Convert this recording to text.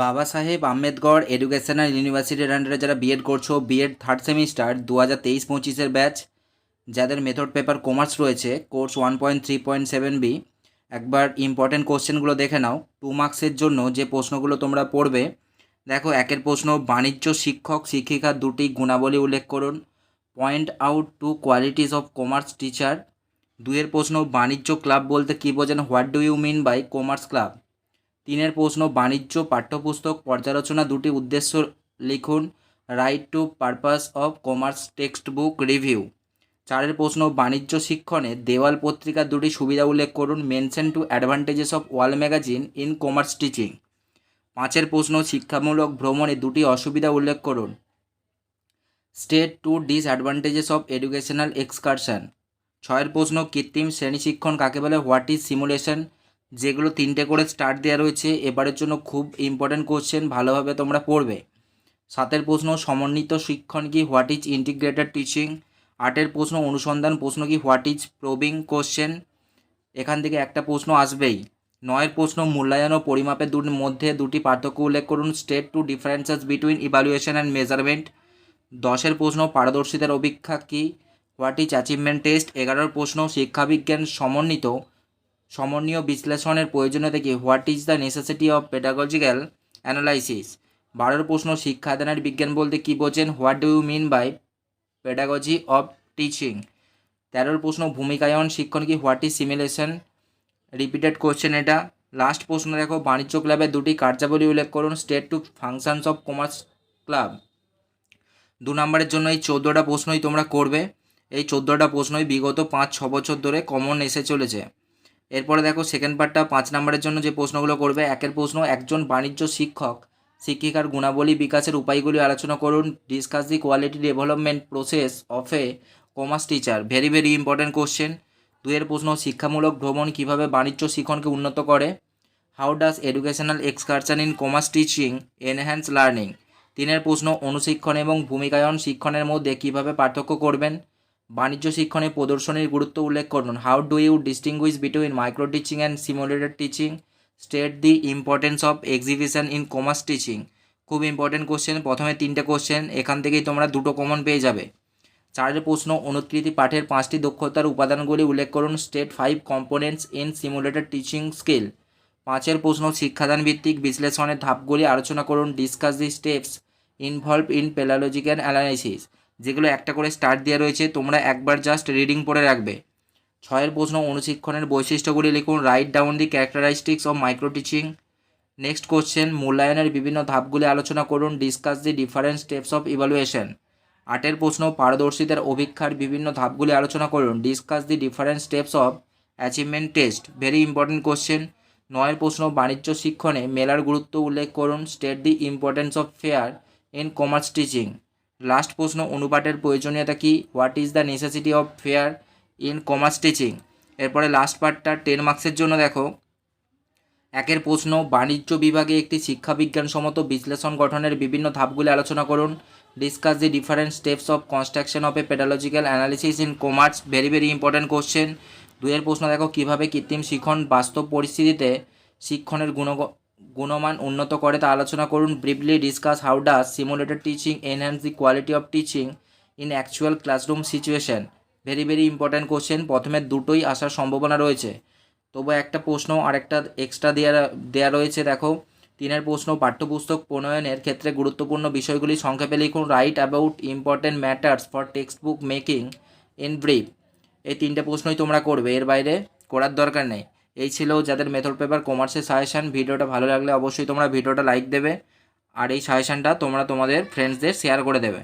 বাবা সাহেব আম্বেদকর এডুকেশনাল ইউনিভার্সিটির আন্ডারে যারা বিএড করছো, বিএড থার্ড সেমিস্টার 2023-25 ব্যাচ, যাদের মেথড পেপার কমার্স রয়েছে, কোর্স 1.3.7B, একবার ইম্পর্টেন্ট কোশ্চেনগুলো দেখে নাও। 2 মার্কসের জন্য যে প্রশ্নগুলো তোমরা পড়বে, দেখো, একের প্রশ্ন, বাণিজ্য শিক্ষক শিক্ষিকার দুটি গুণাবলী উল্লেখ করুন। Point out two qualities of commerce teacher. দুইয়ের প্রশ্ন, বাণিজ্য ক্লাব বলতে কী বোঝেন, what do you mean by commerce club. তিনের প্রশ্ন, বাণিজ্য পাঠ্যপুস্তক পর্যালোচনা দুটি উদ্দেশ্য লিখুন। Write two purpose of commerce text book review. চারের প্রশ্ন, বাণিজ্য শিক্ষণে দেওয়াল পত্রিকার দুটি সুবিধা উল্লেখ করুন। Mention two advantages of wall magazine in commerce teaching. পাঁচের প্রশ্ন, শিক্ষামূলক ভ্রমণে দুটি অসুবিধা উল্লেখ করুন। State two disadvantages of educational excursion. ছয়ের প্রশ্ন, কৃত্রিম শ্রেণী শিক্ষণ কাকে বলে, হোয়াট ইজ সিমুলেশন। যেগুলো তিনটে করে স্টার্ট দেওয়া রয়েছে, এবারের জন্য খুব ইম্পর্ট্যান্ট কোশ্চেন, ভালোভাবে তোমরা পড়বে। সাতের প্রশ্ন, সমন্বিত শিক্ষণ কি, হোয়াট ইজ ইন্টিগ্রেটেড টিচিং। আটের প্রশ্ন, অনুসন্ধান প্রশ্ন কি, হোয়াট ইজ প্রবিং কোশ্চেন। এখান থেকে একটা প্রশ্ন আসবেই। নয়ের প্রশ্ন, মূল্যায়ন ও পরিমাপের মধ্যে দুটি পার্থক্য উল্লেখ করুন। State two differences between evaluation and measurement. দশের প্রশ্ন, পারদর্শিতার অভিক্ষা কি, হোয়াট ইজ অ্যাচিভমেন্ট টেস্ট। এগারোর প্রশ্ন, শিক্ষাবিজ্ঞান সমন্বীয় বিশ্লেষণের প্রয়োজনীয়তা কি, what is the necessity of pedagogical analysis. বারোর প্রশ্ন, শিক্ষাদানের বিজ্ঞান বলতে কী বোঝেন, what do you mean by pedagogy of teaching. তেরোর প্রশ্ন, ভূমিকায়ন শিক্ষণ কি, what is simulation. Repeated question এটা। লাস্ট প্রশ্ন দেখো, বাণিজ্য ক্লাবের দুটি কার্যাবলী উল্লেখ করুন। State two functions of commerce club. 2 নম্বরের জন্য এই 14টা প্রশ্নই তোমরা করবে। এই 14টা প্রশ্নই বিগত 5-6 বছর ধরে কমন এসে চলেছে। এরপরে দেখো সেকেন্ড পার্টটা, 5 নম্বরের জন্য যে প্রশ্নগুলো করবে। একের প্রশ্ন, একজন বাণিজ্য শিক্ষক শিক্ষিকার গুণাবলী বিকাশের উপায়গুলি আলোচনা করুন। Discuss the quality development process of A commerce teacher. Very very important question. দুইয়ের প্রশ্ন, শিক্ষামূলক ভ্রমণ কিভাবে বাণিজ্য শিক্ষণকে উন্নত করে। How does educational excursion in commerce teaching enhance learning. তিনের প্রশ্ন, অনুশিক্ষণ এবং ভূমিকায়ন শিক্ষণের মধ্যে কিভাবে পার্থক্য করবেন। বাণিজ্য শিক্ষণে প্রদর্শনীর গুরুত্ব উল্লেখ করুন। How do you distinguish between micro teaching and simulated teaching. State the importance of exhibition in commerce teaching. খুব ইম্পর্টেন্ট কোশ্চেন, প্রথমে 3টে কোশ্চেন, এখান থেকেই তোমরা 2টো কমন পেয়ে যাবে। চারের প্রশ্ন, অনুৎকৃতি পাঠের 5টি দক্ষতার উপাদানগুলি উল্লেখ করুন। State 5 components in simulated teaching skill. পাঁচের প্রশ্ন, শিক্ষাদান ভিত্তিক বিশ্লেষণের ধাপগুলি আলোচনা করুন। Discuss the steps involve in pedagogical analysis. যেগুলো একটা করে স্টার্ট দেওয়া রয়েছে, তোমরা একবার জাস্ট রিডিং পড়ে রাখবে। ছয়ের প্রশ্ন, অনুশিক্ষণের বৈশিষ্ট্যগুলি লিখুন। Write down the characteristics of micro teaching. Next question, মূল্যায়নের বিভিন্ন ধাপগুলি আলোচনা করুন। Discuss the different steps of evaluation. আটের প্রশ্ন, পারদর্শিতার অভিক্ষার বিভিন্ন ধাপগুলি আলোচনা করুন। Discuss the different steps of achievement test. Very important question. নয়ের প্রশ্ন, বাণিজ্য শিক্ষণে মেলার গুরুত্ব উল্লেখ করুন। State the importance of fair in commerce teaching. Last প্রশ্ন, অনুপাতের প্রয়োজনীয়তা কি, what is the necessity of fair in commerce teaching. এরপরে লাস্ট পার্টটা 10 মার্কসের জন্য দেখো। একের প্রশ্ন, বাণিজ্য বিভাগে একটি শিক্ষাবিজ্ঞানসম্মত বিশ্লেষণ গঠনের বিভিন্ন ধাপগুলি আলোচনা করুন। Discuss the different steps of construction of A pedagogical analysis in commerce. Very very important question. দুইয়ের প্রশ্ন দেখো, কীভাবে কৃত্রিম শিক্ষণ বাস্তব পরিস্থিতিতে শিক্ষণের গুণমান উন্নত করে তা আলোচনা করুন। Briefly discuss how does simulated teaching enhance the quality of teaching in actual classroom situation. Very very important question, প্রথমে দুটোই আসার সম্ভাবনা রয়েছে, তবু একটা প্রশ্ন আর একটা এক্সট্রা দেওয়া রয়েছে। দেখো, 3এর প্রশ্ন, পাঠ্যপুস্তক প্রণয়নের ক্ষেত্রে গুরুত্বপূর্ণ বিষয়গুলি সংক্ষেপে লিখুন। Right about important matters for text book making in brief. এই 3টে প্রশ্নই তোমরা করবে, এর বাইরে করার দরকার নেই। এই ছিল যাদের মেথড পেপার কমার্সের সাজেশান। ভিডিওটা ভালো লাগলে অবশ্যই তোমরা ভিডিওটা লাইক দেবে, আর এই সাজেশানটা তোমরা তোমাদের ফ্রেন্ডসদের শেয়ার করে দেবে।